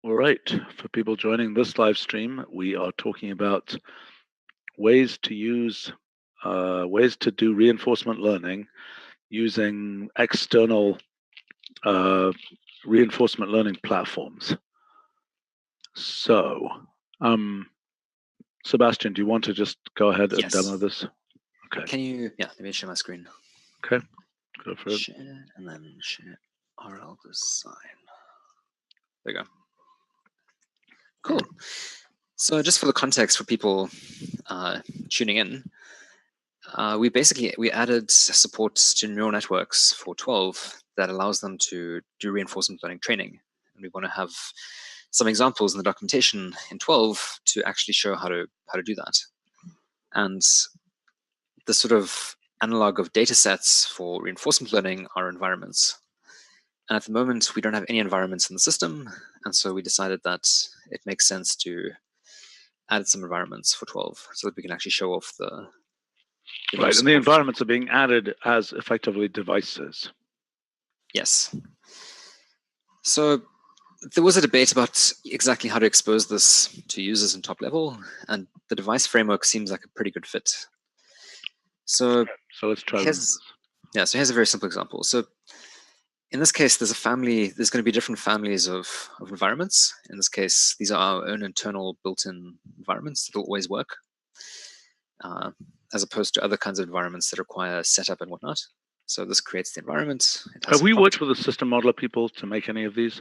All right, for people joining this live stream, we are talking about ways to do reinforcement learning using external reinforcement learning platforms. So, Sebastian, do you want to just go ahead and demo this? Okay. Can you, let me share my screen. Okay, go for it. Share and then share RL design. There you go. Cool. So just for the context for people tuning in, we added support to neural networks for 12 that allows them to do reinforcement learning training. And we want to have some examples in the documentation in 12 to actually show how to do that. And the sort of analog of data sets for reinforcement learning are environments. And at the moment, we don't have any environments in the system. And so we decided that it makes sense to add some environments for 12 so that we can actually show off the right, and the environments are being added as effectively devices. Yes. So there was a debate about exactly how to expose this to users in top level, and the device framework seems like a pretty good fit. So let's try this. Yeah, so here's a very simple example. So in this case, there's going to be different families of environments. In this case, these are our own internal built-in environments that will always work, as opposed to other kinds of environments that require setup and whatnot. So this creates the environment. Have we worked with the system modeler people to make any of these?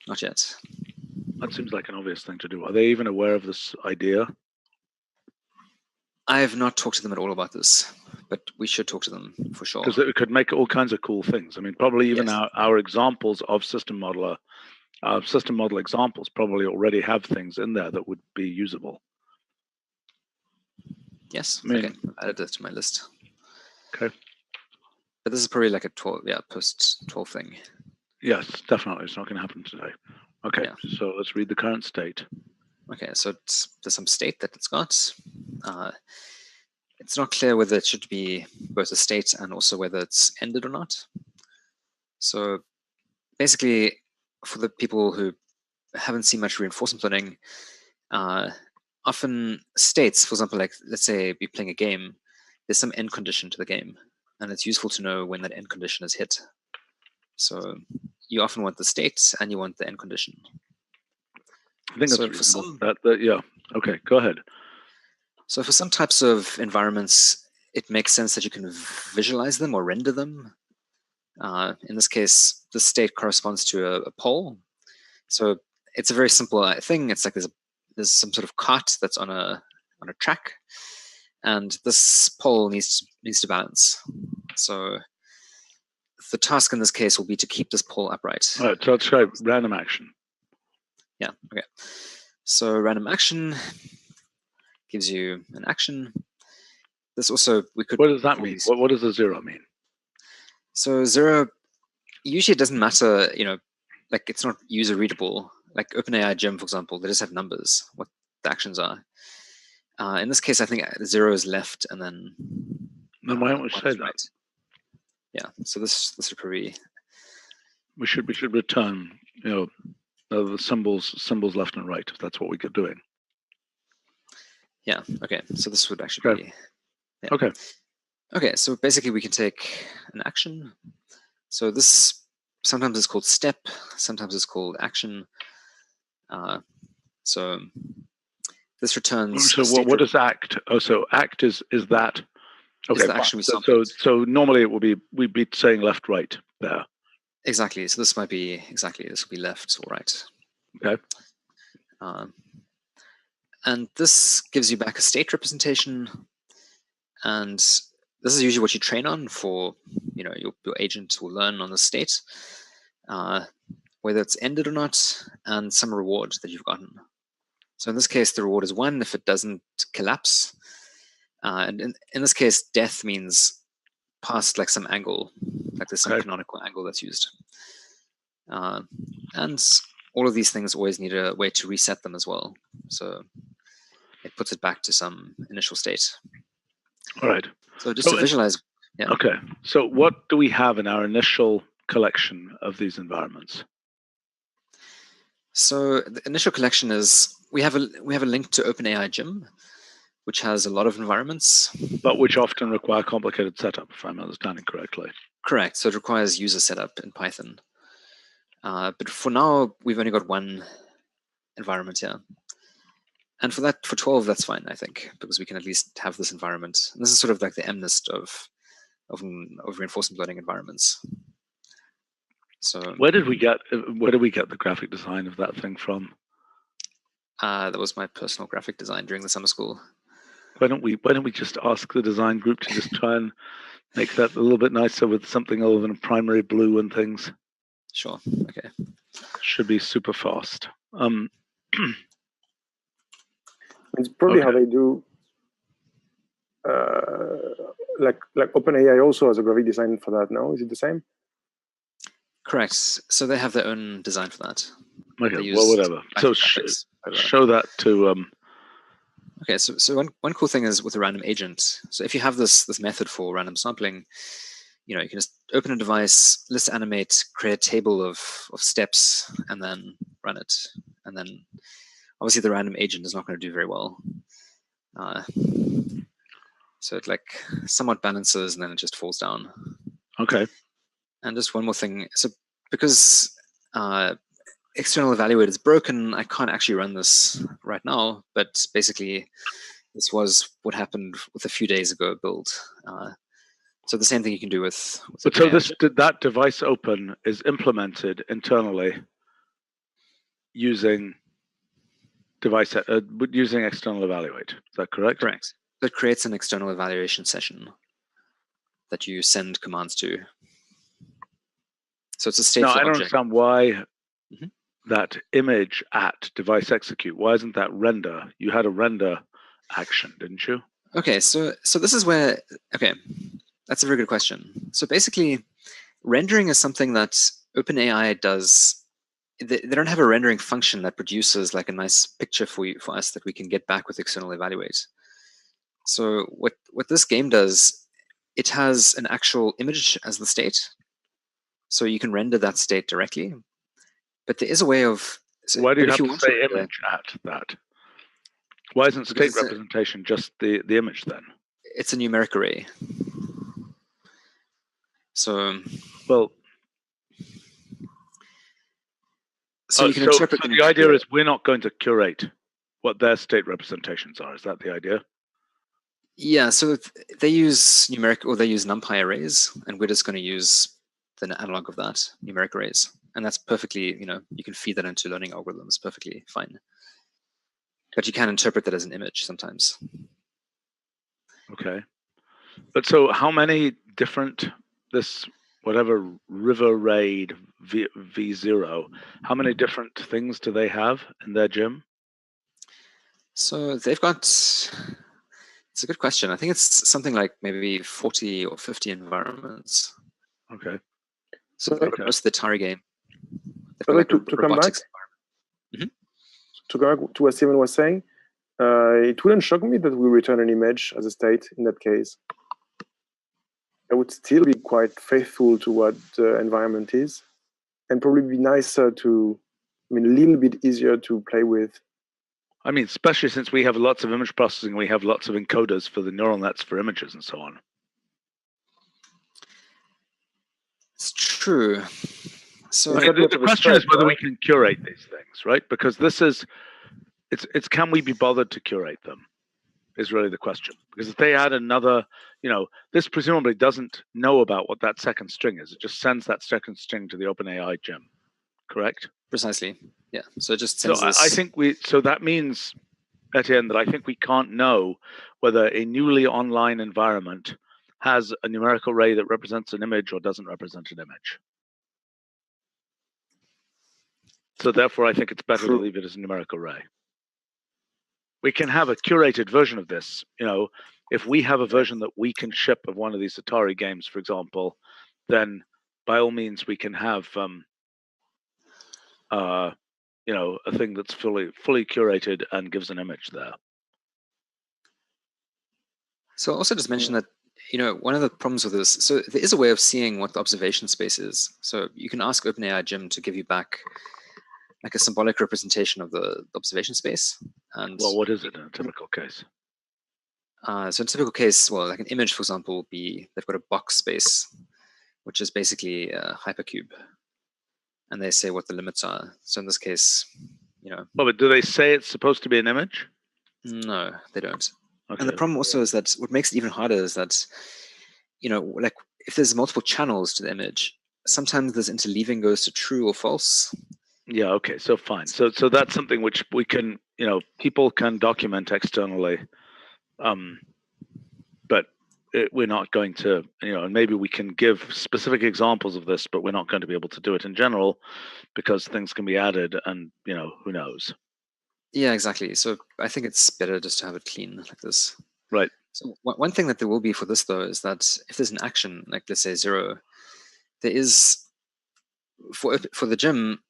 Not yet. That seems like an obvious thing to do. Are they even aware of this idea? I have not talked to them at all about this, but we should talk to them for sure. Because it could make all kinds of cool things. I mean, probably even our examples of system model examples probably already have things in there that would be usable. Yes, okay, I've added it to my list. Okay. But this is probably like a 12, post 12 thing. Yes, definitely. It's not going to happen today. Okay, so let's read the current state. Okay, so there's some state that it's got. It's not clear whether it should be both a state and also whether it's ended or not. So basically, for the people who haven't seen much reinforcement learning, often states, for example, like let's say you're playing a game, there's some end condition to the game, and it's useful to know when that end condition is hit. So you often want the state and you want the end condition. I think that's reasonable. Yeah. Okay, go ahead. So for some types of environments, it makes sense that you can visualize them or render them. In this case, the state corresponds to a pole. So it's a very simple thing. It's like there's some sort of cart that's on a track, and this pole needs to balance. So the task in this case will be to keep this pole upright. All right, so let's try random action. Yeah, okay. So random action gives you an action. This also, we could... What does that mean? What does the 0 mean? So 0, usually it doesn't matter, like it's not user readable. Like OpenAI Gym, for example, they just have numbers, what the actions are. In this case, I think 0 is left and then... Then why don't we say that? Right. Yeah, so this would probably... We should return, the symbols left and right, if that's what we could doing. Yeah, okay, so this would actually be... Yeah. Okay. Okay, so basically we can take an action. So this, sometimes it's called step, sometimes it's called action. So this returns... So what is act? Oh, so act is that... Okay, is the action we sampled. So normally we'd be saying left, right there. Exactly, so this might be, this will be left or right. Okay. And this gives you back a state representation. And this is usually what you train on for, your agent will learn on the state, whether it's ended or not, and some reward that you've gotten. So in this case, the reward is 1 if it doesn't collapse. And in this case, death means past like some angle, like there's some canonical angle that's used. And all of these things always need a way to reset them as well. So it puts it back to some initial state. All right. So just to visualize. Yeah. Okay. So what do we have in our initial collection of these environments? So the initial collection is we have a link to OpenAI Gym, which has a lot of environments, but which often require complicated setup, if I'm understanding correctly. Correct. So it requires user setup in Python. But for now, we've only got one environment here. And for 12, that's fine, I think, because we can at least have this environment. And this is sort of like the MNIST of reinforcement learning environments. So where did we get the graphic design of that thing from? That was my personal graphic design during the summer school. Why don't we just ask the design group to just try and make that a little bit nicer with something other than a primary blue and things? Sure. Okay. Should be super fast. It's probably how they do. Like OpenAI also has a graphic design for that. No, is it the same? Correct. So they have their own design for that. Okay. Well, whatever. So show that to. Okay. So one cool thing is with a random agent. So if you have this method for random sampling, you can just open a device, list animate, create a table of steps, and then run it. And then obviously the random agent is not going to do very well. So it like somewhat balances and then it just falls down. Okay. And just one more thing. So because external evaluator is broken, I can't actually run this right now, but basically this was what happened with a few days ago build. So the same thing you can do with but so that device open is implemented internally using using external evaluate. Is that correct? Correct. It creates an external evaluation session that you send commands to. So it's a stateful Now, I don't object. understand why that image at device execute, why isn't that render? You had a render action, didn't you? Okay, so this is where, okay, that's a very good question. So basically, rendering is something that OpenAI does. They don't have a rendering function that produces like a nice picture for us that we can get back with external evaluate. So what this game does, it has an actual image as the state. So you can render that state directly. But there is a way of... So, why do you have to say image at that? Why isn't state representation just the image then? It's a numeric array. So... Well... So you can interpret the idea is we're not going to curate what their state representations are. Is that the idea? Yeah, so they use numeric, or they use NumPy arrays, and we're just going to use the analog of that, numeric arrays. And that's perfectly, you can feed that into learning algorithms perfectly fine. But you can interpret that as an image sometimes. Okay. But so how many different, whatever River Raid V0, how many different things do they have in their gym? So they've got, it's a good question. I think it's something like maybe 40 or 50 environments. Okay. So most of the Atari game. To come back, to go back to what Stephen was saying, it wouldn't shock me that we return an image as a state in that case. I would still be quite faithful to what the environment is, and probably be nicer to, a little bit easier to play with. I mean, especially since we have lots of image processing, we have lots of encoders for the neural nets for images and so on. It's true. So the question is whether we can curate these things, right? Because it's can we be bothered to curate them is really the question. Because if they add another, this presumably doesn't know about what that second string is. It just sends that second string to the OpenAI gem, correct? Precisely. Yeah. So it just sends this. I think so that means, Etienne, that I think we can't know whether a newly online environment has a numerical array that represents an image or doesn't represent an image. So therefore, I think it's better to leave it as a numerical array. We can have a curated version of this. If we have a version that we can ship of one of these Atari games, for example, then by all means we can have, a thing that's fully curated and gives an image there. So I'll also just mention that, one of the problems with this, so there is a way of seeing what the observation space is. So you can ask OpenAI Gym to give you back like a symbolic representation of the observation space. And Well, what is it in a typical case? so in a typical case, well, like an image, for example, would be they've got a box space, which is basically a hypercube, and they say what the limits are. So in this case, Well, but do they say it's supposed to be an image? No, they don't. Okay. And the problem also is that what makes it even harder is that, like if there's multiple channels to the image, sometimes this interleaving goes to true or false. Yeah. Okay. So fine. So that's something which we can, people can document externally, but we're not going to, and maybe we can give specific examples of this, but we're not going to be able to do it in general because things can be added, and who knows. Yeah, exactly. So I think it's better just to have it clean like this. Right. So one thing that there will be for this though is that if there's an action, like let's say 0, there is for the gym,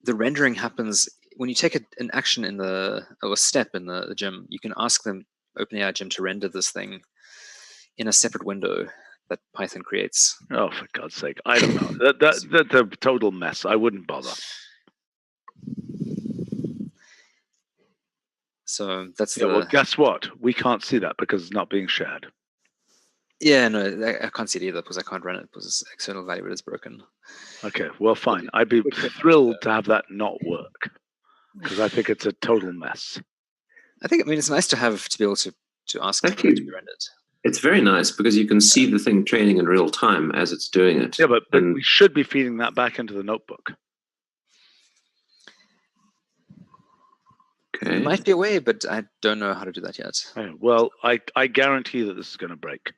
the rendering happens when you take an action in or a step in the gym. You can ask them OpenAI gym to render this thing in a separate window that Python creates. Oh, for God's sake! I don't know. That's a total mess. I wouldn't bother. So that's Well, guess what? We can't see that because it's not being shared. Yeah, no, I can't see it either because I can't run it because its external evaluator is broken. Okay, well, fine. I'd be thrilled to have that not work because I think it's a total mess. I mean, it's nice to be able to ask it to be rendered. It's very nice because you can see the thing training in real time as it's doing it. Yeah, but we should be feeding that back into the notebook. Okay. There might be a way, but I don't know how to do that yet. Well, I guarantee that this is going to break.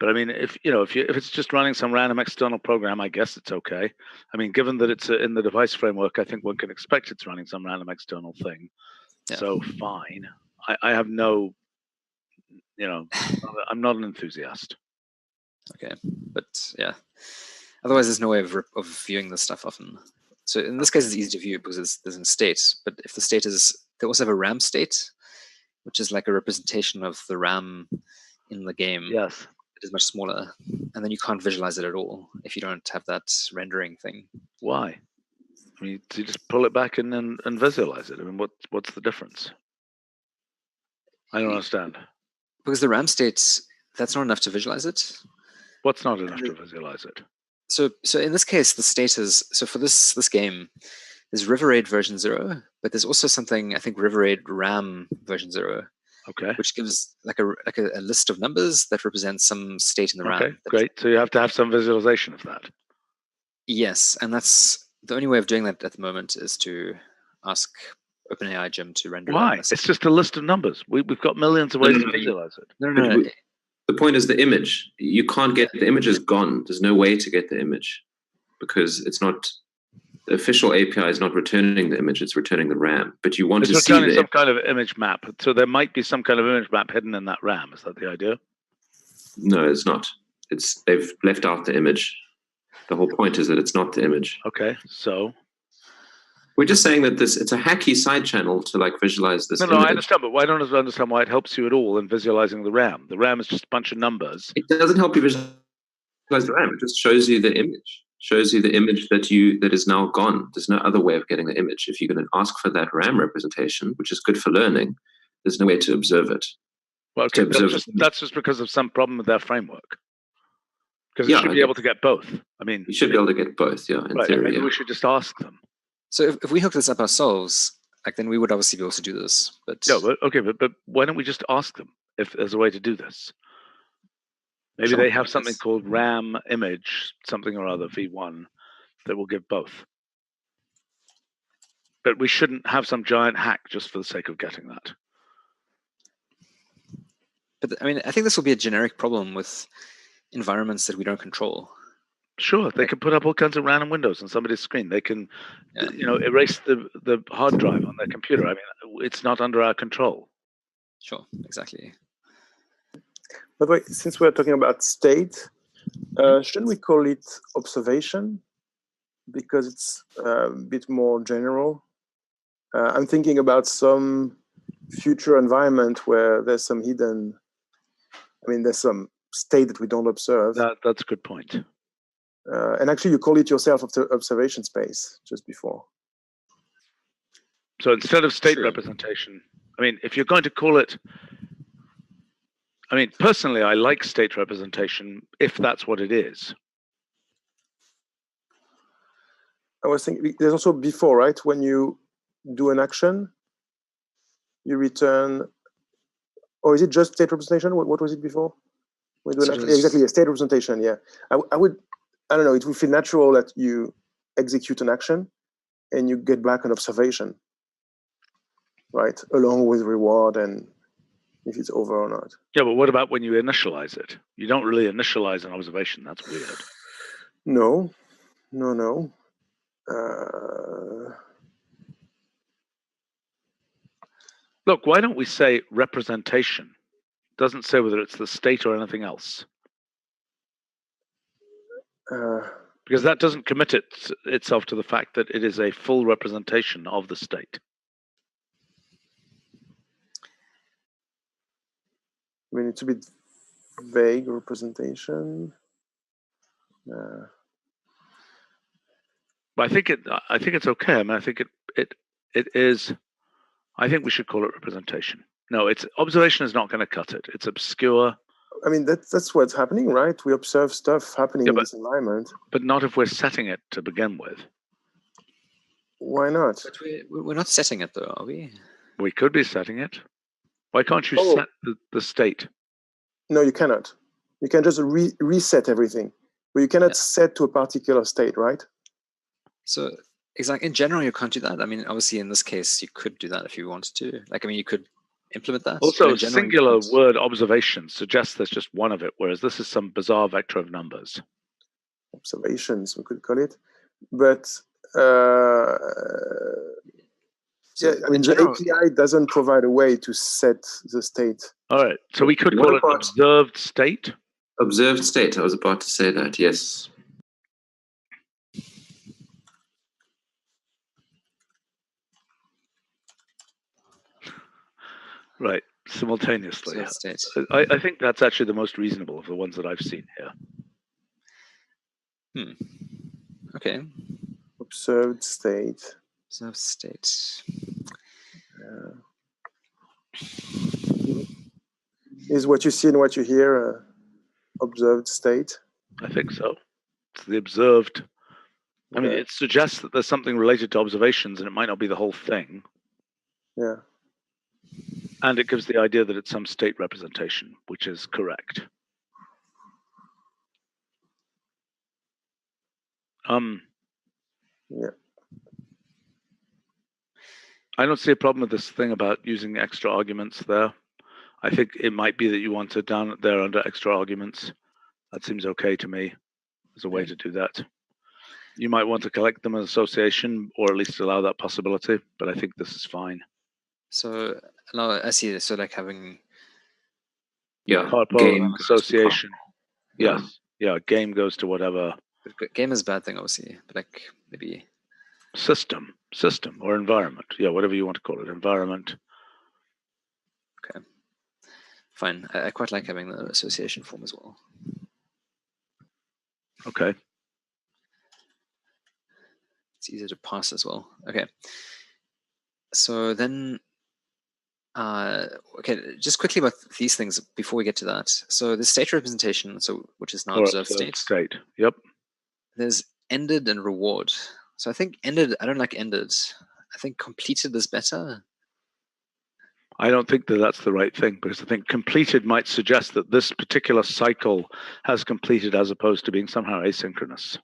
But I mean, if it's just running some random external program, I guess it's okay. I mean, given that it's in the device framework, I think one can expect it's running some random external thing. Yeah. So fine. I have no, I'm not an enthusiast. Okay, but yeah. Otherwise, there's no way of viewing this stuff often. So in this case, it's easy to view because there's a state. But if the state they also have a RAM state, which is like a representation of the RAM in the game. Yes. It is much smaller, and then you can't visualize it at all if you don't have that rendering thing. Why? I mean, you just pull it back and visualize it. I mean, what's the difference? I don't understand. Because the RAM state, that's not enough to visualize it. What's not enough to visualize it? So in this case, the state is for this game. There's River Raid version 0, but there's also something I think River Raid RAM version 0. Okay. Which gives like a list of numbers that represents some state in the RAM. Okay, great. So you have to have some visualization of that. Yes, and that's the only way of doing that at the moment is to ask OpenAI Gym to render. Why? It's just a list of numbers. We've got millions of ways to visualize it. No. The point is the image. You can't get the image is gone. There's no way to get the image because it's not. The official API is not returning the image; it's returning the RAM. But you want to see some kind of image map. So there might be some kind of image map hidden in that RAM. Is that the idea? No, it's not. They've left out the image. The whole point is that it's not the image. Okay, so we're just saying that it's a hacky side channel to visualize this. No, I understand, but I don't understand why it helps you at all in visualizing the RAM. The RAM is just a bunch of numbers. It doesn't help you visualize the RAM. It just shows you the image. Shows you the image that is now gone. There's no other way of getting the image. If you're going to ask for that RAM representation, which is good for learning, there's no way to observe it. Well, okay, that's just because of some problem with their framework. Because you should be able to get both. I mean, you should be able to get both, yeah, in theory. Maybe we should just ask them. So if we hook this up ourselves, then we would obviously be able to do this. But but why don't we just ask them if there's a way to do this? Maybe they have something called RAM image, something or other, V1, that will give both. But we shouldn't have some giant hack just for the sake of getting that. But I mean, I think this will be a generic problem with environments that we don't control. Sure, they can put up all kinds of random windows on somebody's screen. They can, erase the hard drive on their computer. I mean, it's not under our control. Sure, exactly. By the way, since we're talking about state, shouldn't we call it observation? Because it's a bit more general. I'm thinking about some future environment where there's some hidden, there's some state that we don't observe. That's a good point. And actually, you call it yourself observation space just before. So instead of state Sure. representation, I mean, if you're going to call it, I mean, personally, I like state representation if that's what it is. I was thinking there's also before, right? When you do an action, you return, or is it just state representation? What was it before? When you do an action? Exactly, a state representation. Yeah, I would. I don't know. It would feel natural that you execute an action and you get back an observation, right, along with reward and if it's over or not. Yeah, but what about when you initialize it? You don't really initialize an observation. That's weird. No. Look, why don't we say representation? It doesn't say whether it's the state or anything else. Because that doesn't commit itself to the fact that it is a full representation of the state. I mean, it's a bit vague representation. But I think it's okay. I mean, I think it is. I think we should call it representation. No, it's observation is not going to cut it. It's obscure. I mean, that's what's happening, right? We observe stuff happening in this environment. But not if we're setting it to begin with. Why not? But we're not setting it, though, are we? We could be setting it. Why can't you set the state? No, you cannot. You can just reset everything. But you cannot set to a particular state, right? So, exactly. In general, you can't do that. I mean, obviously, in this case, you could do that if you wanted to. Like, I mean, you could implement that. Also, singular word observation suggests there's just one of it, whereas this is some bizarre vector of numbers. Observations, we could call it. But yeah, I mean, the API doesn't provide a way to set the state. All right, so we could call it observed state. Observed state. I was about to say that. Yes. Right, simultaneously. State. I think that's actually the most reasonable of the ones that I've seen here. Okay. Observed state. Observed state. Is what you see and what you hear observed state? I think so. It's the observed. I mean, it suggests that there's something related to observations, and it might not be the whole thing. Yeah. And it gives the idea that it's some state representation, which is correct. Yeah. I don't see a problem with this thing about using extra arguments there. I think it might be that you want it down there under extra arguments. That seems okay to me as a way to do that. You might want to collect them as association, or at least allow that possibility, but I think this is fine. So now I see this. So like having game association. Yes. Yeah, game goes to whatever. Game is a bad thing, obviously, but like maybe system or environment. Yeah, whatever you want to call it. Environment. Okay. Fine. I quite like having the association form as well. Okay. It's easier to pass as well. Okay. So then, okay, just quickly about these things before we get to that. So the state representation, which is now observed state. Yep. There's ended and reward. So I think ended, I don't like ended. I think completed is better. I don't think that that's the right thing, because I think completed might suggest that this particular cycle has completed as opposed to being somehow asynchronous.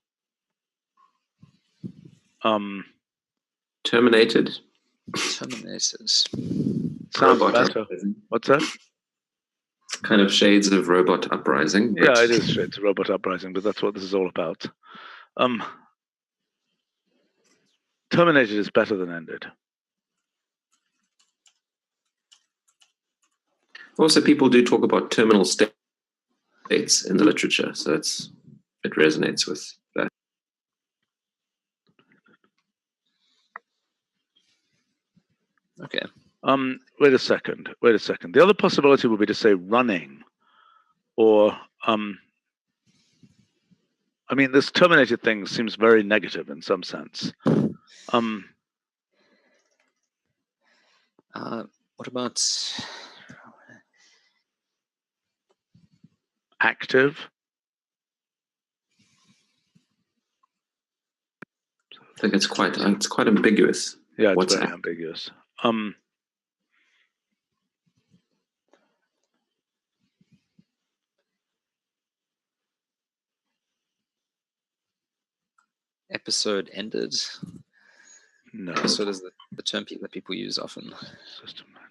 Terminated. Sounds better. What's that? Kind of shades of Robot Uprising. Yeah, it is shades of Robot Uprising, but that's what this is all about. Terminated is better than ended. Also, people do talk about terminal states in the literature, so it resonates with that. Okay. Wait a second. The other possibility would be to say running, or I mean, this terminated thing seems very negative in some sense. What about Active. I think it's quite ambiguous. Yeah, it's What's very active? ambiguous. episode ended? No. Episode is the term that people use often. System ended.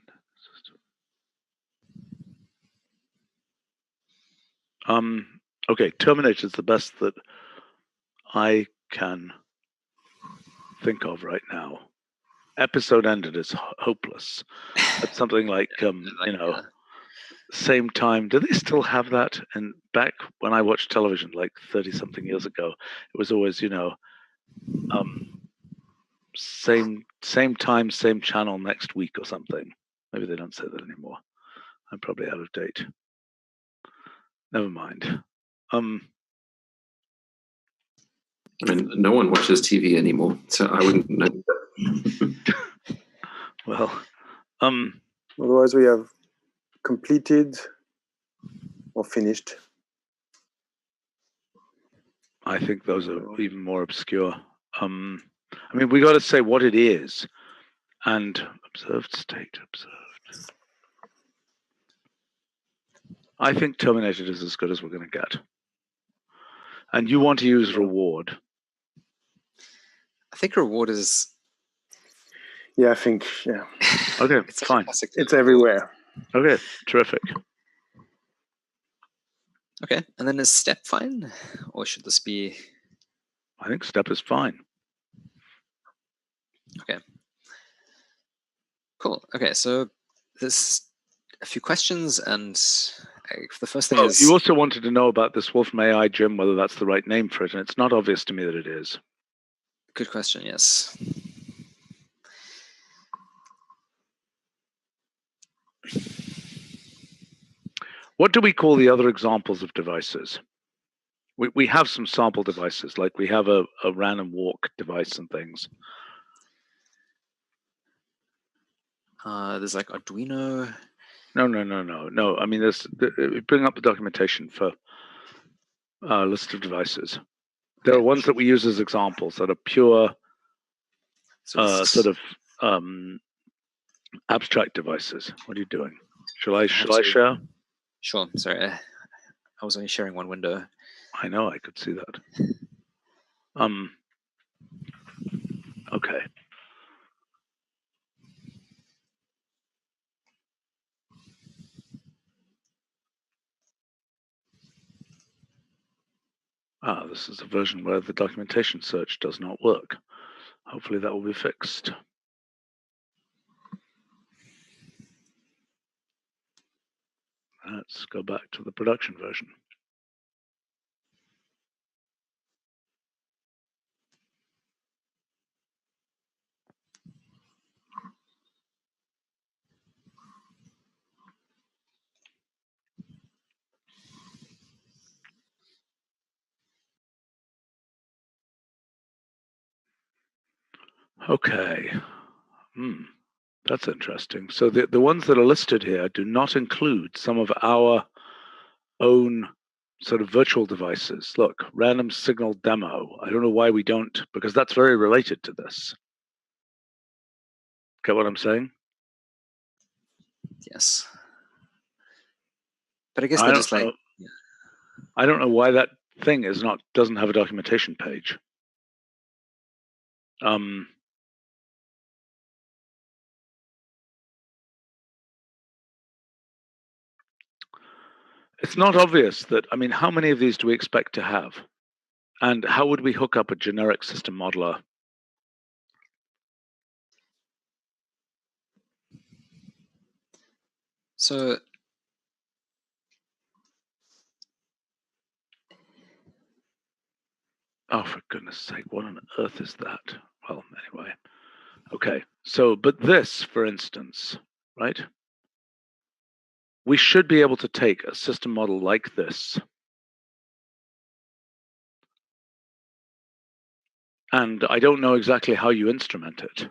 Okay, terminate is the best that I can think of right now. Episode ended is hopeless. It's something like, same time. Do they still have that? And back when I watched television, like 30-something years ago, it was always, same time, same channel next week or something. Maybe they don't say that anymore. I'm probably out of date. Never mind. I mean, no one watches TV anymore, so I wouldn't know. Well, Otherwise, we have completed or finished. I think those are even more obscure. I mean, we got to say what it is. And observed state, observed. I think terminated is as good as we're going to get. And you want to use reward. I think reward is. Yeah, I think, yeah. Okay, It's fine. It's everywhere. Okay, terrific. Okay, and then is step fine? Or should this be. I think step is fine. Okay. Cool. Okay, so there's a few questions, and the first thing is. You also wanted to know about this Wolfram AI, Jim, whether that's the right name for it, and it's not obvious to me that it is. Good question, yes. What do we call the other examples of devices? We have some sample devices, like we have a random walk device and things. There's like Arduino. No. I mean, bring up the documentation for a list of devices. There are ones that we use as examples that are pure sort of abstract devices. What are you doing? Shall I share? Sure. Sorry, I was only sharing one window. I know, I could see that. Okay. This is a version where the documentation search does not work. Hopefully that will be fixed. Let's go back to the production version. Okay. That's interesting. So the ones that are listed here do not include some of our own sort of virtual devices. Look, random signal demo. I don't know why we don't, because that's very related to this. Get what I'm saying? Yes. But I guess they're just like. I don't know why that thing doesn't have a documentation page. It's not obvious that, I mean, how many of these do we expect to have? And how would we hook up a generic system modeler? So oh, for goodness sake, what on earth is that? Well, anyway. Okay, so, but this, for instance, right? We should be able to take a system model like this and I don't know exactly how you instrument it.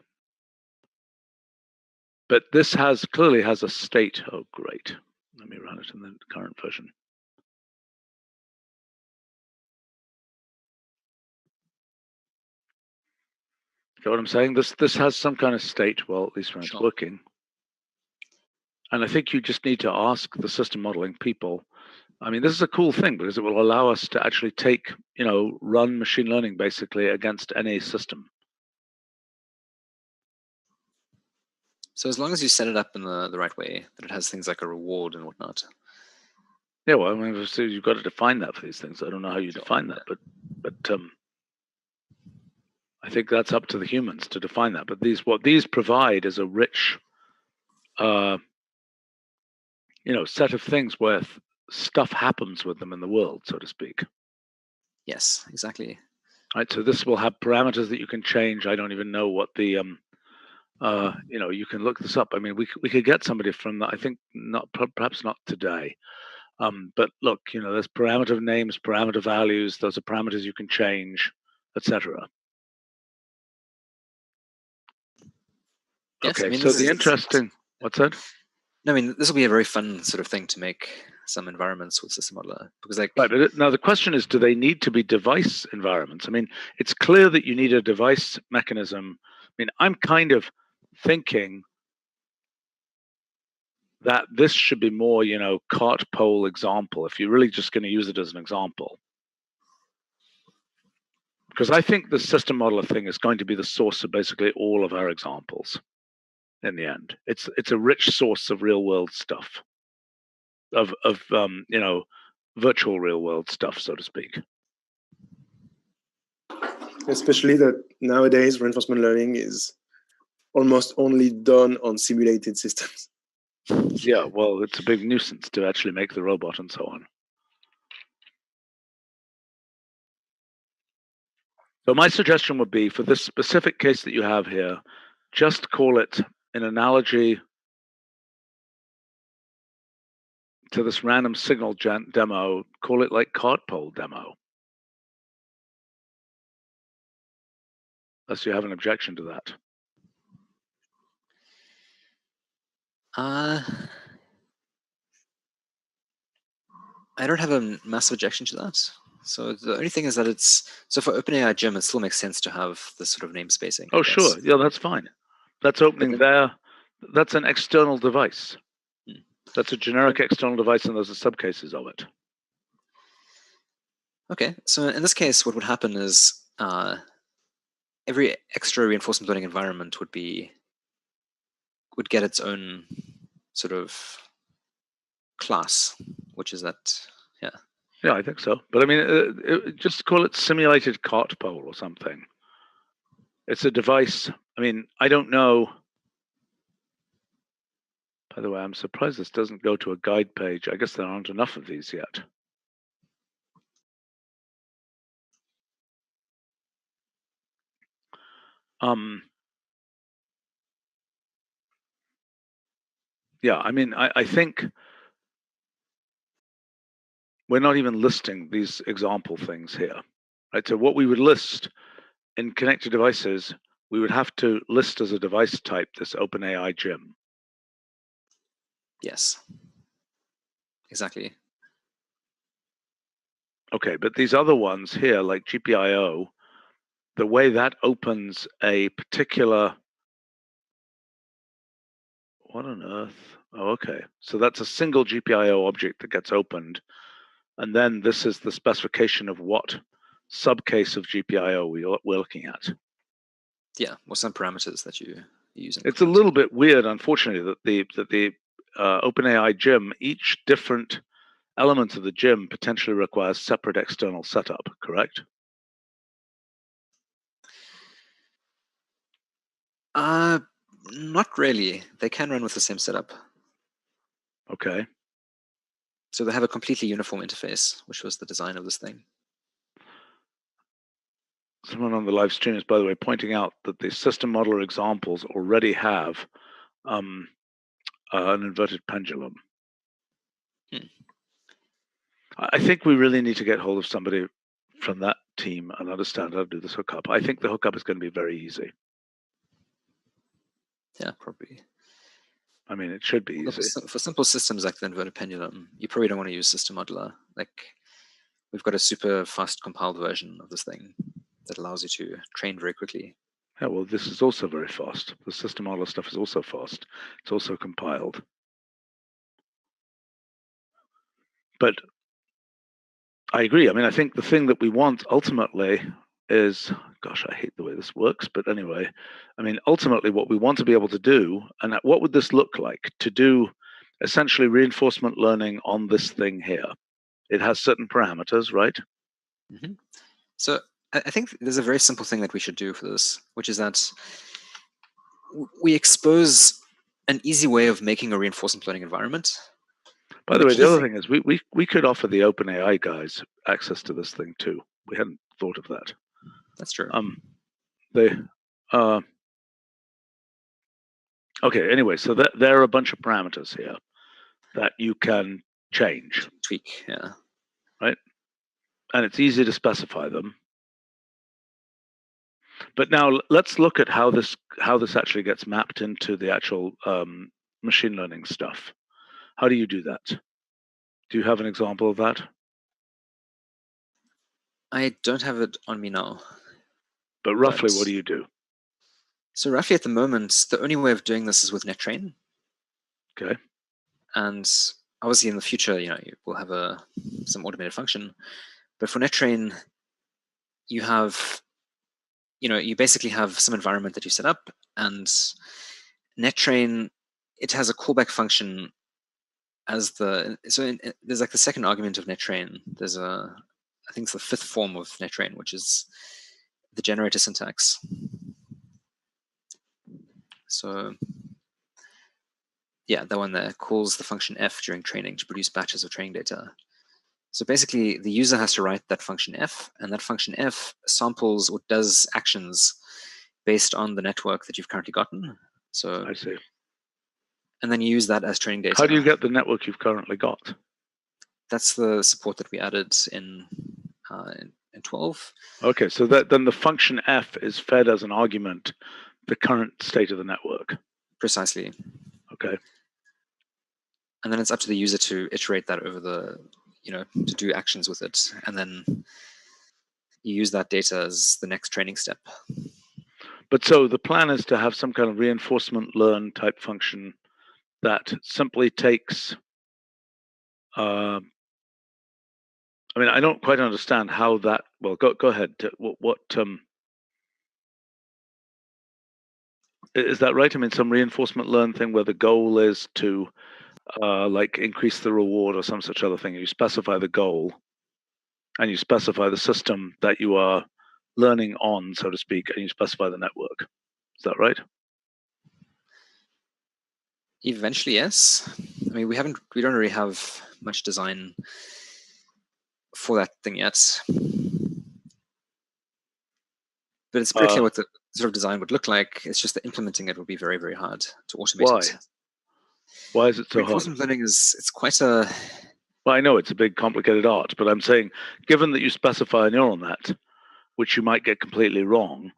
But this clearly has a state. Oh, great. Let me run it in the current version. Get what I'm saying? This has some kind of state, well, at least when it's working. And I think you just need to ask the system modeling people. I mean, this is a cool thing because it will allow us to actually take, run machine learning basically against any system. So as long as you set it up in the right way, that it has things like a reward and whatnot. Yeah, well, I mean, so you've got to define that for these things. I don't know how you define that, but I think that's up to the humans to define that. But what these provide is a rich, set of things where stuff happens with them in the world, so to speak. Yes, exactly. Right. So this will have parameters that you can change. I don't even know what the you can look this up. I mean, we could get somebody from that. I think perhaps not today. But look, there's parameter names, parameter values. Those are parameters you can change, etc. Yes, okay. I mean, so the interesting. What's that? No, I mean, this will be a very fun sort of thing to make some environments with System Modeler because, like, right. But now the question is, do they need to be device environments? I mean, it's clear that you need a device mechanism. I mean, I'm kind of thinking that this should be more, cart pole example, if you're really just going to use it as an example. Because I think the system modeler thing is going to be the source of basically all of our examples in the end. It's a rich source of real world stuff, of virtual real world stuff, so to speak. Especially that nowadays reinforcement learning is almost only done on simulated systems. Yeah, well, it's a big nuisance to actually make the robot and so on. So my suggestion would be, for this specific case that you have here, just call it an analogy to this random signal demo, call it like cart pole demo. Unless you have an objection to that. I don't have a massive objection to that. So the only thing is that so for OpenAI Gym, it still makes sense to have this sort of name spacing. Oh, sure. Yeah, that's fine. That's opening there. That's an external device. That's a generic external device, and those are subcases of it. Okay. So in this case, what would happen is every extra reinforcement learning environment would get its own sort of class, which is that, yeah. Yeah, I think so. But I mean, just call it simulated cart pole or something. It's a device. I mean, I don't know. By the way, I'm surprised this doesn't go to a guide page. I guess there aren't enough of these yet. Yeah, I mean, I think we're not even listing these example things here, right? So what we would list in connected devices, we would have to list as a device type this OpenAI Gym. Yes, exactly. Okay, but these other ones here, like GPIO, the way that opens a particular, what on earth? Oh, okay. So that's a single GPIO object that gets opened. And then this is the specification of what subcase of GPIO we're looking at. Yeah, what some parameters that you're using. It's a little bit weird, unfortunately, that the OpenAI Gym, each different element of the gym potentially requires separate external setup, correct? Not really. They can run with the same setup. Okay. So they have a completely uniform interface, which was the design of this thing. Someone on the live stream is, by the way, pointing out that the system modeler examples already have an inverted pendulum. I think we really need to get hold of somebody from that team and understand how to do this hookup. I think the hookup is going to be very easy. Yeah, probably. I mean, it should be Look, easy. for simple systems like the inverted pendulum, you probably don't want to use system modular. Like, we've got a super fast compiled version of this thing that allows you to train very quickly. Yeah, well, this is also very fast. The system modeler stuff is also fast. It's also compiled. But I agree. I mean, I think the thing that we want ultimately is, gosh, I hate the way this works, but anyway, I mean, ultimately what we want to be able to do, and what would this look like to do essentially reinforcement learning on this thing here? It has certain parameters, right? Mm-hmm. So I think there's a very simple thing that we should do for this, which is that we expose an easy way of making a reinforcement learning environment. By the way, the other thing is we could offer the OpenAI guys access to this thing too. We hadn't thought of that. That's true. Okay, anyway, so there are a bunch of parameters here that you can change. Tweak, yeah. Right? And it's easy to specify them. But now let's look at how this actually gets mapped into the actual machine learning stuff. How do you do that? Do you have an example of that? I don't have it on me now. But roughly, what do you do? So roughly at the moment, the only way of doing this is with nettrain. Okay. And obviously in the future, we'll have some automated function. But for nettrain, you have, you basically have some environment that you set up, and nettrain, it has a callback function as there's like the second argument of nettrain. There's I think it's the fifth form of nettrain, which is the generator syntax. So yeah, that one there calls the function f during training to produce batches of training data. So basically, the user has to write that function f, and that function f samples or does actions based on the network that you've currently gotten. So I see. And then you use that as training data. How do you get the network you've currently got? That's the support that we added in 12. Okay, so then the function f is fed as an argument the current state of the network. Precisely. Okay. And then it's up to the user to iterate that over to do actions with it. And then you use that data as the next training step. But so the plan is to have some kind of reinforcement learn type function that simply takes, I mean, I don't quite understand how that, well, go ahead. What is that right? I mean, some reinforcement learn thing where the goal is to like increase the reward or some such other thing. You specify the goal and you specify the system that you are learning on, so to speak, and you specify the network. Is that right? Eventually, yes. I mean, we don't really have much design for that thing yet. But it's pretty clear what the sort of design would look like. It's just that implementing it would be very, very hard to automate it. Why is it so hard? Reinforcement learning it's quite a... Well, I know it's a big, complicated art, but I'm saying, given that you specify a neural net, which you might get completely wrong,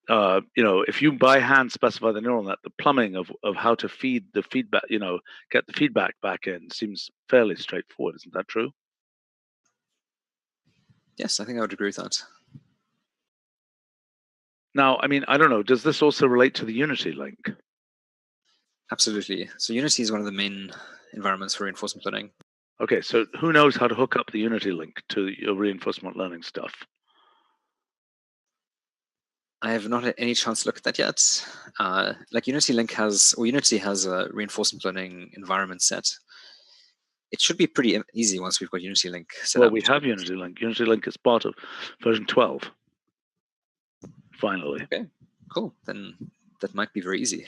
if you by hand specify the neural net, the plumbing of how to feed the feedback, get the feedback back in seems fairly straightforward. Isn't that true? Yes, I think I would agree with that. Now, I mean, I don't know, does this also relate to the Unity link? Absolutely. So Unity is one of the main environments for reinforcement learning. Okay, so who knows how to hook up the Unity link to your reinforcement learning stuff? I have not had any chance to look at that yet. Like Unity has a reinforcement learning environment set. It should be pretty easy once we've got Unity Link set up. Well, we have Unity Link. Unity Link is part of version 12. Finally. Okay, cool. Then that might be very easy.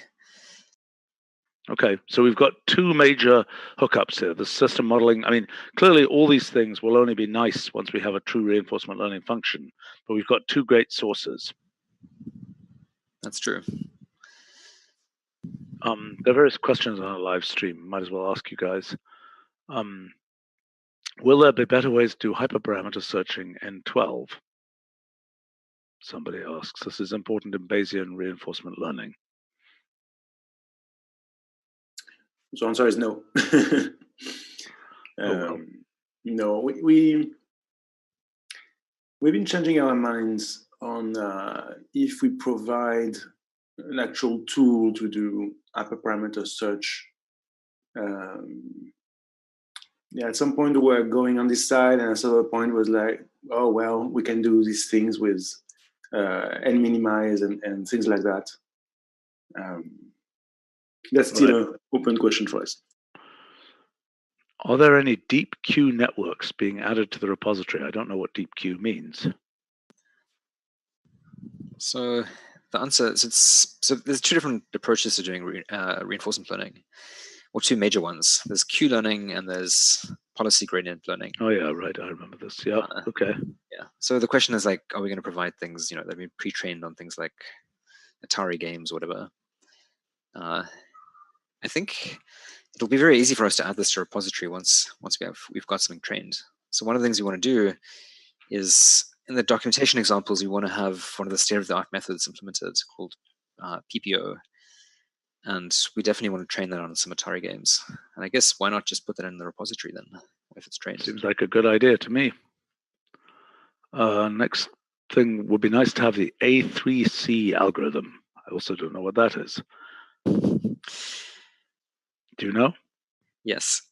Okay, so we've got two major hookups here. The system modeling, I mean, clearly all these things will only be nice once we have a true reinforcement learning function, but we've got two great sources. That's true. There are various questions on our live stream. Might as well ask you guys. Will there be better ways to do hyperparameter searching in 12? Somebody asks. This is important in Bayesian reinforcement learning. So answer is no. well. No, we've been changing our minds on if we provide an actual tool to do hyperparameter search. At some point we were going on this side, and at some other point was like, oh well, we can do these things with n minimize and things like that. That's still an open question for us. Are there any deep queue networks being added to the repository? I don't know what deep queue means. So the answer is so there's two different approaches to doing reinforcement learning, or two major ones. There's queue learning and there's policy gradient learning. Oh yeah, right. I remember this. Yeah. Okay. Yeah. So the question is like, are we going to provide things, that have been pre-trained on things like Atari games or whatever? I think it'll be very easy for us to add this to repository once we've got something trained. So one of the things we want to do is, in the documentation examples, we want to have one of the state-of-the-art methods implemented called PPO. And we definitely want to train that on some Atari games. And I guess why not just put that in the repository then, if it's trained? Seems like a good idea to me. Next thing would be nice to have the A3C algorithm. I also don't know what that is. Do you know? Yes.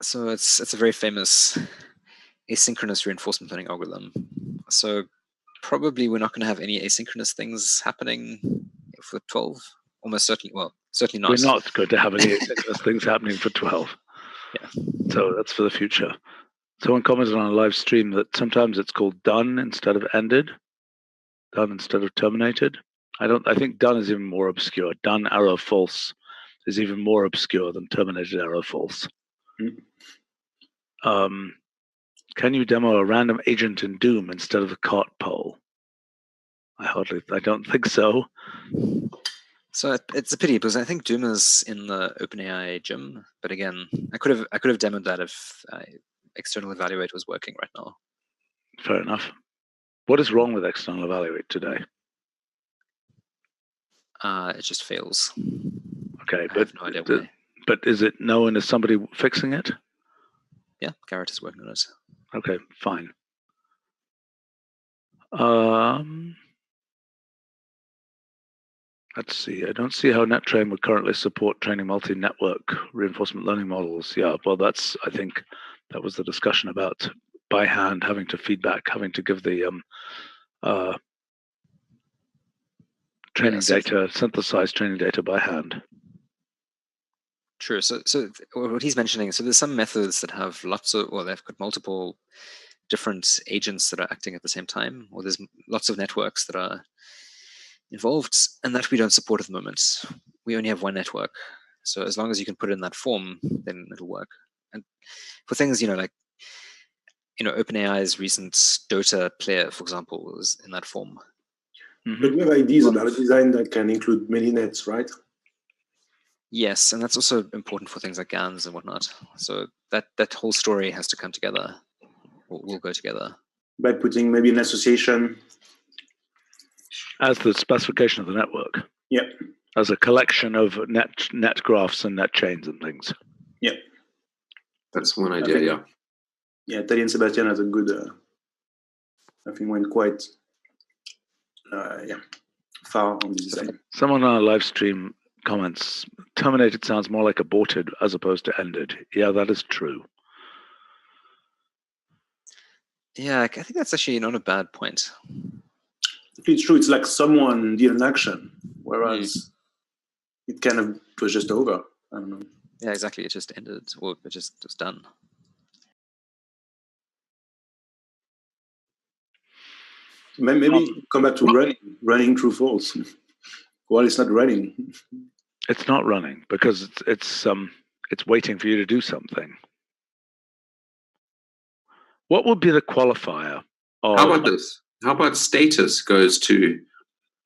So it's a very famous asynchronous reinforcement learning algorithm. So probably we're not going to have any asynchronous things happening for 12. Almost certainly, well, certainly not. We're not going to have any asynchronous things happening for 12. Yeah. So that's for the future. Someone commented on a live stream that sometimes it's called done instead of ended, done instead of terminated. I think done is even more obscure. Done arrow false is even more obscure than terminated arrow false. Can you demo a random agent in Doom instead of the cart pole? I don't think so. So it's a pity because I think Doom is in the OpenAI gym, but again, I could have demoed that if external evaluate was working right now. Fair enough. What is wrong with external evaluate today? It just fails. Okay, I have no idea why. But is it known as somebody fixing it? Yeah, Garrett is working on it. Okay, fine. Let's see. I don't see how NetTrain would currently support training multi-network reinforcement learning models. Yeah, well, I think that was the discussion about by hand having to feedback, having to give the training data, synthesized training data by hand. True. So what he's mentioning, so there's some methods that have they've got multiple different agents that are acting at the same time, or there's lots of networks that are involved, and that we don't support at the moment. We only have one network. So as long as you can put it in that form, then it'll work. And for things, like, OpenAI's recent Dota player, for example, was in that form. Mm-hmm. But we have ideas about a design that can include many nets, right? Yes, and that's also important for things like GANs and whatnot. So that whole story has to come together. We'll go together. By putting maybe an association as the specification of the network. Yeah. As a collection of net graphs and net chains and things. Yeah. That's one idea, yeah. Yeah, Teddy and Sebastian has a good, I think went quite far on this design. Someone on a live stream comments, terminated sounds more like aborted as opposed to ended. Yeah, that is true. Yeah, I think that's actually not a bad point. It's true. It's like someone did an action, whereas it kind of was just over. I don't know. Yeah, exactly. It just ended, or it just was done. Maybe come back to running true false. Well, it's not running. It's not running because it's waiting for you to do something. What would be the qualifier? How about this? How about status goes to,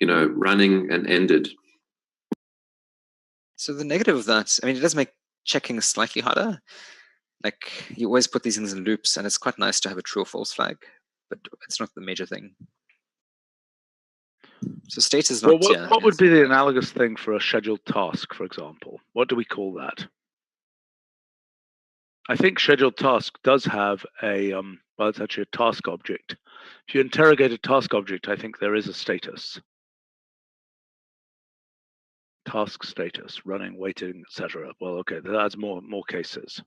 running and ended? So the negative of that, it does make checking slightly harder. Like, you always put these things in loops, and it's quite nice to have a true or false flag, but it's not the major thing. So state is not. Well, what would be the analogous thing for a scheduled task, for example? What do we call that? I think scheduled task does have a, well, it's actually a task object. If you interrogate a task object, I think there is a status. Task status, running, waiting, etc. Well, okay, that adds more cases.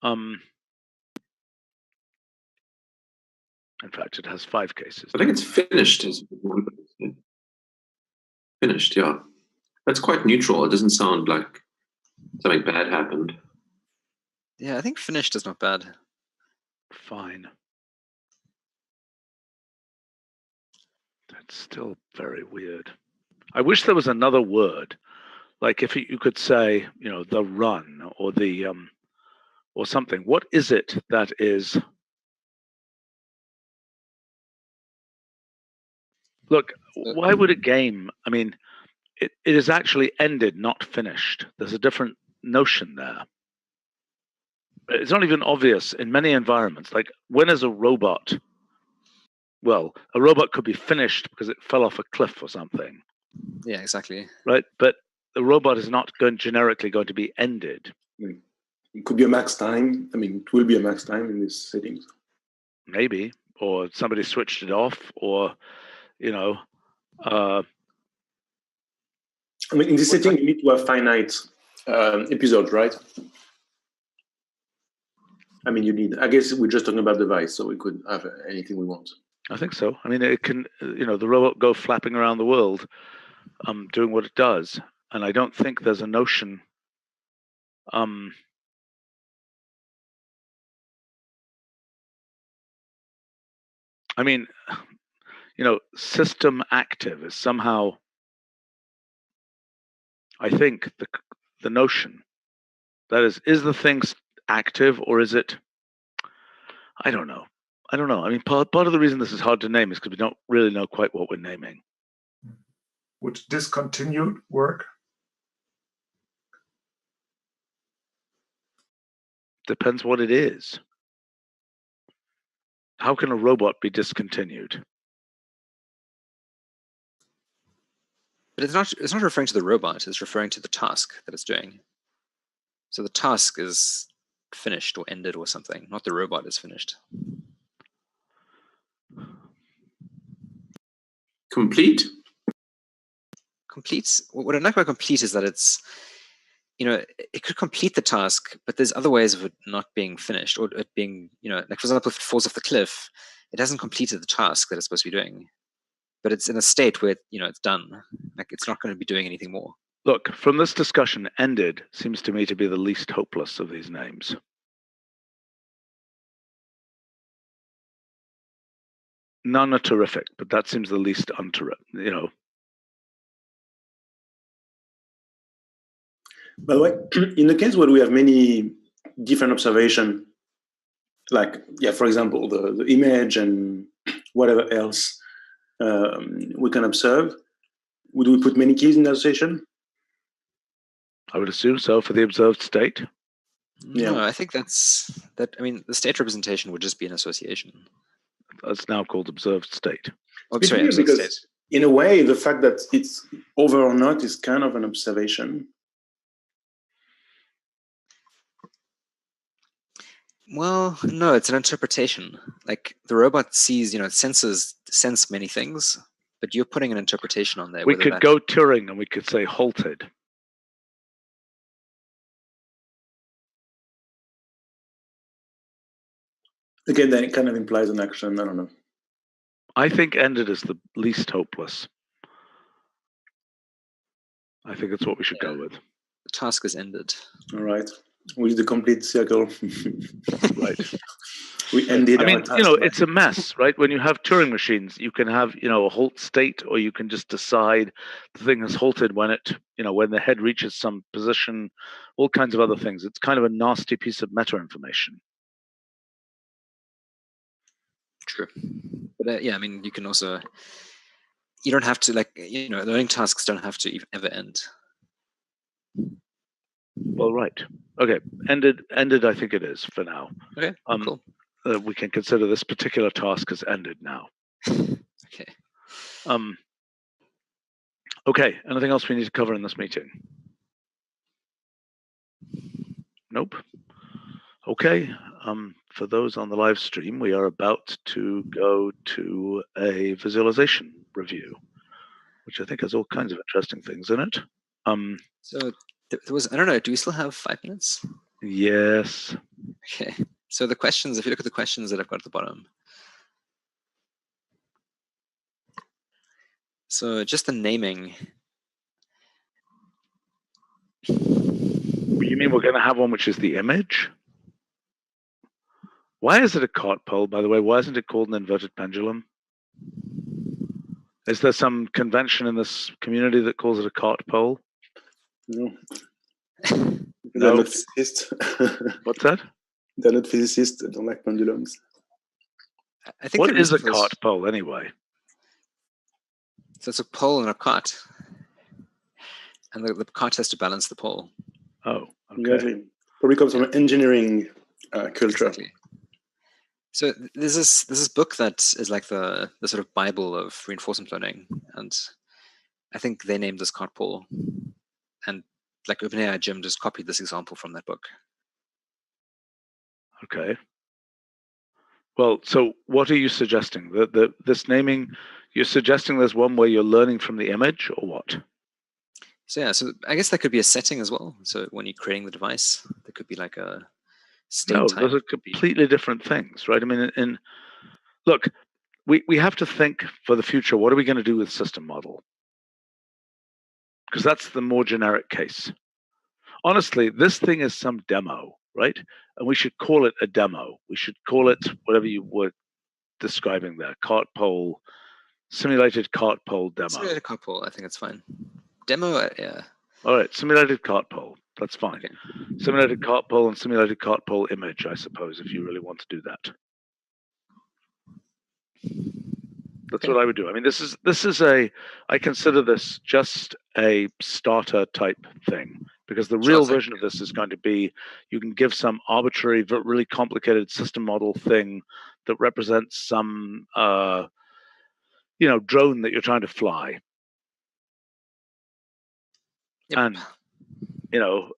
In fact, it has 5 cases. I think it's finished. Finished, yeah. That's quite neutral. It doesn't sound like something bad happened. Yeah, I think finished is not bad. Fine. That's still very weird. I wish there was another word, like if you could say, the run or the or something. What is it that is? Look, why would a game? I mean, it is actually ended, not finished. There's a different notion there. It's not even obvious in many environments. Like, when is a robot? Well, a robot could be finished because it fell off a cliff or something. Yeah, exactly. Right, but the robot is not generically going to be ended. It could be a max time. I mean, it will be a max time in these settings. Maybe, or somebody switched it off, or I mean, in this setting, you need to have finite episodes, right? I mean, I guess we're just talking about device, so we could have anything we want. I think so. I mean, it can, the robot go flapping around the world, doing what it does. And I don't think there's a notion. I mean, system active is somehow, I think, the notion. That is the thing active, or is it? I don't know. I mean, part of the reason this is hard to name is because we don't really know quite what we're naming. Would discontinued work? Depends what it is. How can a robot be discontinued? But it's not referring to the robot, it's referring to the task that it's doing. So the task is finished or ended or something, not the robot is finished. Complete? Complete, what I like about complete is that it's, it could complete the task, but there's other ways of it not being finished, or it being, like, for example, if it falls off the cliff, it hasn't completed the task that it's supposed to be doing. But it's in a state where, it's done. Like, it's not going to be doing anything more. Look, from this discussion, ended seems to me to be the least hopeless of these names. None are terrific, but that seems the least unterrific, By the way, in the case where we have many different observations, like, for example, the image and whatever else we can observe, would we put many keys in the association? I would assume so for the observed state. Yeah. No, I think I mean, the state representation would just be an association. That's now called observed state. Oh, It's sorry, weird observed because state. in a way, the fact that it's over or not is kind of an observation. Well, no, it's an interpretation. Like, the robot sees, it sense many things, but you're putting an interpretation on there. We could go Turing and we could say halted. Again, that kind of implies an action. I don't know. I think ended is the least hopeless. I think it's what we should go with. The task is ended. All right. With the complete circle. Right. We ended. I mean, our task, it's a mess, right? When you have Turing machines, you can have, a halt state, or you can just decide the thing has halted when it, when the head reaches some position, all kinds of other things. It's kind of a nasty piece of meta information. True. But I mean, you can also, you don't have to, like, learning tasks don't have to ever end. Well, right. Okay. Ended, I think it is for now. Okay, cool. We can consider this particular task as ended now. Okay. Okay. Anything else we need to cover in this meeting? Nope. Okay, for those on the live stream, we are about to go to a visualization review, which I think has all kinds of interesting things in it. So there was, I don't know, do we still have 5 minutes? Yes. Okay. So the questions, if you look at the questions that I've got at the bottom. So just the naming. You mean we're going to have one which is the image? Why is it a cart pole, by the way? Why isn't it called an inverted pendulum? Is there some convention in this community that calls it a cart pole? No. No. They're not physicists. What's that? They're not physicists. They don't like pendulums. I think What is a cart pole anyway? So it's a pole and a cart. And the cart has to balance the pole. Oh, okay. Exactly. Probably comes from an engineering culture. Exactly. So there's this book that is like the sort of Bible of reinforcement learning, and I think they named this cart pole, and like OpenAI Jim just copied this example from that book. Okay. Well, so what are you suggesting? This naming, you're suggesting there's one where you're learning from the image, or what? So yeah, so I guess that could be a setting as well. So when you're creating the device, there could be like a state No, type. those are completely different things, right? I mean, look, we have to think for the future, what are we going to do with system model? Because that's the more generic case. Honestly, this thing is some demo, right? And we should call it a demo. We should call it whatever you were describing there, cart pole, simulated cart pole demo. Simulated cart pole, I think it's fine. Demo, yeah. All right, simulated cart pole, that's fine. Okay. Simulated cart pole and simulated cart pole image, I suppose, if you really want to do that. That's Okay. what I would do. I mean, this is I consider this just a starter type thing, because the real version of this is going to be, you can give some arbitrary, really complicated system model thing that represents some, drone that you're trying to fly. Yep.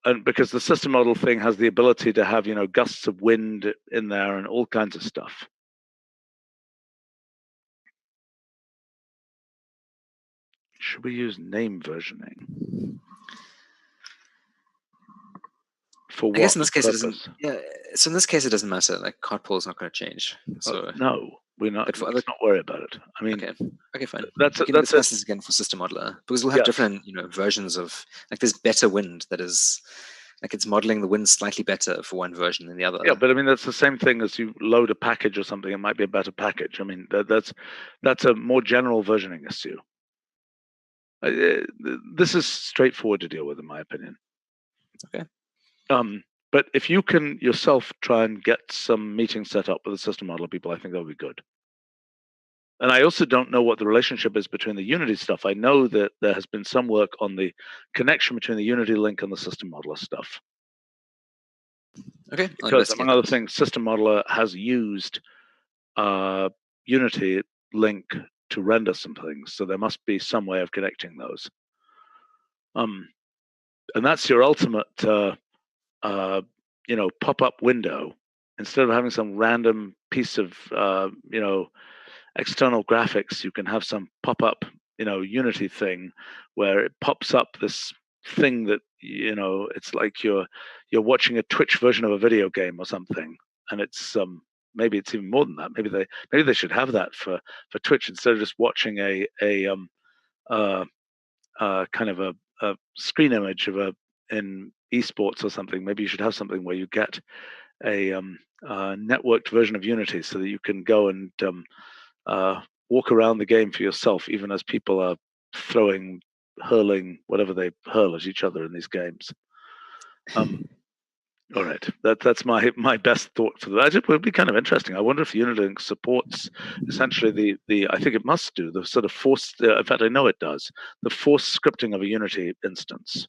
And because the system model thing has the ability to have, gusts of wind in there and all kinds of stuff. Should we use name versioning? For what? I guess in this case purpose? it doesn't. Yeah. So in this case it doesn't matter. Like cart pole is not going to change. So no, we're not. But Let's not worry about it. I mean, okay, fine. That's we can discuss this again for system modeler, because we'll have different, versions of, like, there's better wind that is, like, it's modeling the wind slightly better for one version than the other. Yeah, but I mean that's the same thing as you load a package or something. It might be a better package. I mean that's a more general versioning issue. This is straightforward to deal with, in my opinion. Okay. But if you can yourself try and get some meetings set up with the system modeler people, I think that would be good. And I also don't know what the relationship is between the Unity stuff. I know that there has been some work on the connection between the Unity link and the system modeler stuff. Okay. Because among other things, system modeler has used Unity link to render some things, so there must be some way of connecting those. And that's your ultimate, pop-up window. Instead of having some random piece of, external graphics, you can have some pop-up, Unity thing where it pops up this thing that, it's like you're watching a Twitch version of a video game or something, and it's maybe it's even more than that. Maybe they should have that for Twitch, instead of just watching a kind of a screen image of in esports or something. Maybe you should have something where you get a networked version of Unity, so that you can go and walk around the game for yourself, even as people are hurling whatever they hurl at each other in these games. All right, that's my best thought for that. It would be kind of interesting. I wonder if Unilink supports essentially the I think it must do the sort of forced. In fact, I know it does the forced scripting of a Unity instance.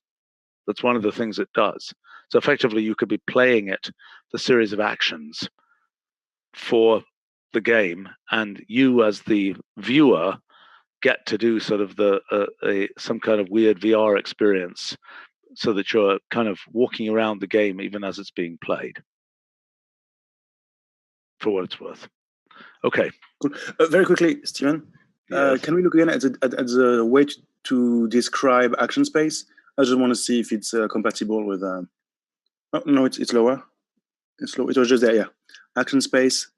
That's one of the things it does. So effectively, you could be playing the series of actions for the game, and you as the viewer get to do sort of some kind of weird VR experience, so that you're kind of walking around the game even as it's being played. for what it's worth. Okay. Cool. Very quickly, Stephen, Yes. can we look again at the way to describe action space? I just want to see if it's compatible with. Oh, no, it's lower. It's low. It was just there. Yeah, action space.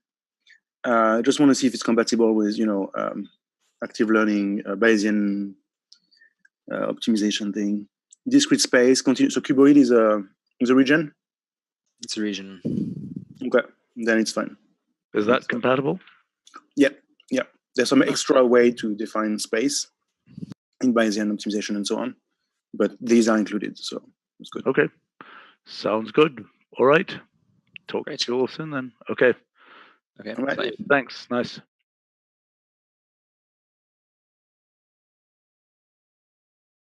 I just want to see if it's compatible with active learning, Bayesian optimization thing. Discrete space. Continue. So cuboid is a region. It's a region. Okay, then it's fine. Is that compatible? Yeah. There's some extra way to define space in Bayesian optimization and so on, but these are included, so it's good. Okay. Sounds good. All right. Talk Great. to you all soon then. Okay. Okay. All right. Bye. Thanks. Nice.